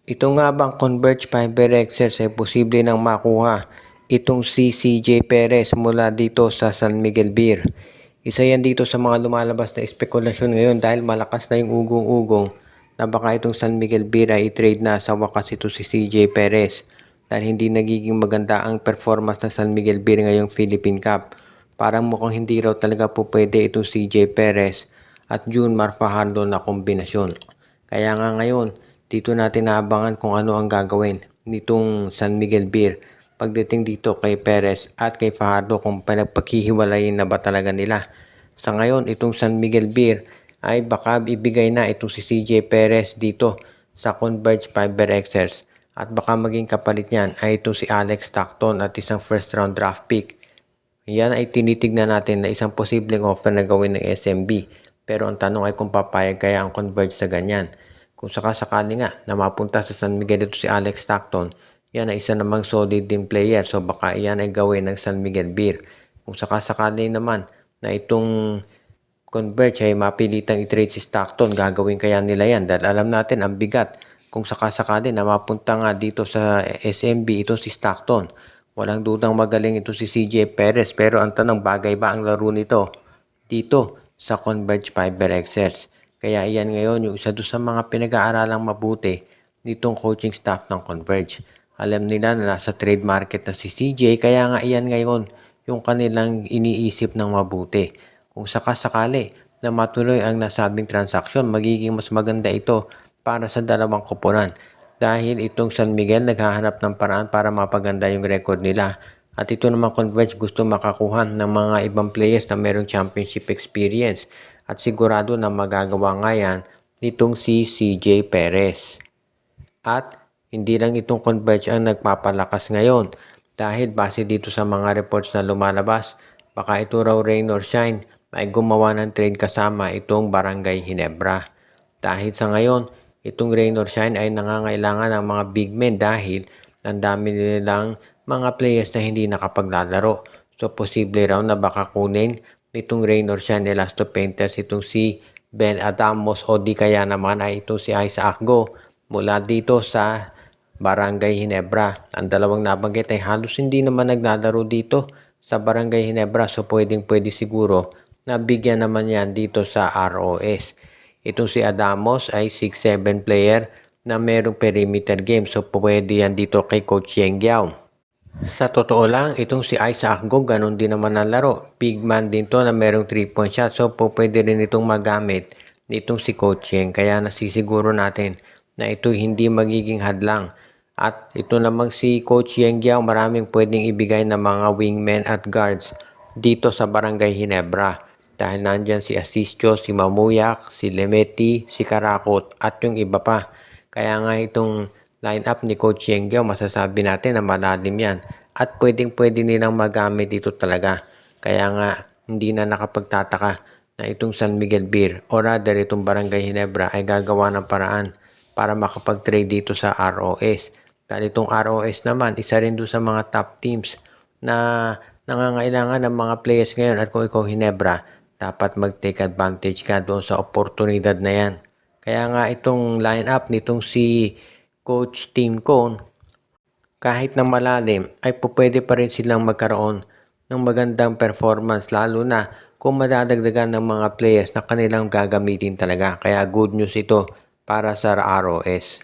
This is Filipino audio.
Ito nga bang Converge Fiber Exers ay posible nang makuha itong si CJ Perez mula dito sa San Miguel Beer? Isa yan dito sa mga lumalabas na espekulasyon ngayon dahil malakas na yung ugong-ugong na baka itong San Miguel Beer ay i-trade na sa wakas ito si CJ Perez dahil hindi nagiging maganda ang performance ng San Miguel Beer ngayong Philippine Cup. Parang mukhang hindi raw talaga po pwede itong CJ Perez at Junmar Fajardo na kombinasyon. Kaya nga ngayon, dito natin naabangan kung ano ang gagawin nitong San Miguel Beer pagdating dito kay Perez at kay Fajardo kung pinagpaghihiwalayin na ba talaga nila. Sa ngayon, itong San Miguel Beer ay baka ibigay na itong si CJ Perez dito sa Converge Fiber Exers at baka maging kapalit niyan ay ito si Alex Stockton at isang first round draft pick. Yan ay tinitignan natin na isang posibleng offer na gawin ng SMB. Pero ang tanong ay kung papayag kaya ang Converge sa ganyan. Kung sakasakali nga na mapunta sa San Miguel ito si Alex Stockton, yan ay isa namang solid din player. So baka yan ay gawin ng San Miguel Beer. Kung sakasakali naman na itong Converge ay mapilitang i-trade si Stockton, gagawin kaya nila yan. Dahil alam natin ang bigat kung sakasakali na mapunta nga dito sa SMB ito si Stockton. Walang dudang magaling ito si CJ Perez pero ang tanong bagay ba ang laro nito dito sa Converge Fiber Exers. Kaya iyan ngayon yung isa doon sa mga pinag-aaralang mabuti nitong coaching staff ng Converge. Alam nila na nasa trade market na si CJ kaya nga iyan ngayon yung kanilang iniisip ng mabuti. Kung sakasakali na matuloy ang nasabing transaksyon, magiging mas maganda ito para sa dalawang koponan. Dahil itong San Miguel naghahanap ng paraan para mapaganda yung record nila. At ito naman Converge gusto makakuha ng mga ibang players na merong championship experience. At sigurado na magagawa nga yan nitong si CJ Perez. At hindi lang itong Converge ang nagpapalakas ngayon. Dahil base dito sa mga reports na lumalabas, baka ito raw rain or shine ay gumawa ng trade kasama itong Barangay Ginebra. Dahil sa ngayon, itong rain or shine ay nangangailangan ng mga big men dahil ang dami nilang mga players na hindi nakapaglalaro. So posible raw na baka kunin nitong rain or shine Elasto Painters itong si Ben Adamos o di kaya naman ay itong si Isaac Go mula dito sa Barangay Ginebra. Ang dalawang nabanggit ay halos hindi naman naglalaro dito sa Barangay Ginebra so pwede siguro na bigyan naman yan dito sa ROS. Itong si Adamos ay 6'7 player na merong perimeter game so pwede yan dito kay Coach Yeng Giao. Sa totoo lang, itong si Isaac Go, ganun din naman ang laro. Big man din to na merong 3-point shot. So, pwede rin itong magamit nitong si Coach Yeng. Kaya nasisiguro natin na ito hindi magiging hadlang. At ito namang si Coach Yeng Giao, maraming pwedeng ibigay ng mga wingmen at guards dito sa Barangay Ginebra. Dahil nandyan si Asisio, si Mamuyak, si Lemeti, si Karakot at yung iba pa. Kaya nga itong line-up ni Coach Yeng Giao, masasabi natin na malalim yan. At pwedeng-pwede nilang magamit dito talaga. Kaya nga, hindi na nakapagtataka na itong San Miguel Beer o rather itong Barangay Ginebra ay gagawa ng paraan para makapag-trade dito sa ROS. Dahil itong ROS naman, isa rin doon sa mga top teams na nangangailangan ng mga players ngayon. At kung ikaw Ginebra, dapat mag-take advantage ka doon sa oportunidad na yan. Kaya nga itong line-up nitong si Coach Tim Cone, kahit na malalim, ay pwede pa rin silang magkaroon ng magandang performance lalo na kung madadagdagan ng mga players na kanilang gagamitin talaga. Kaya good news ito para sa ROS.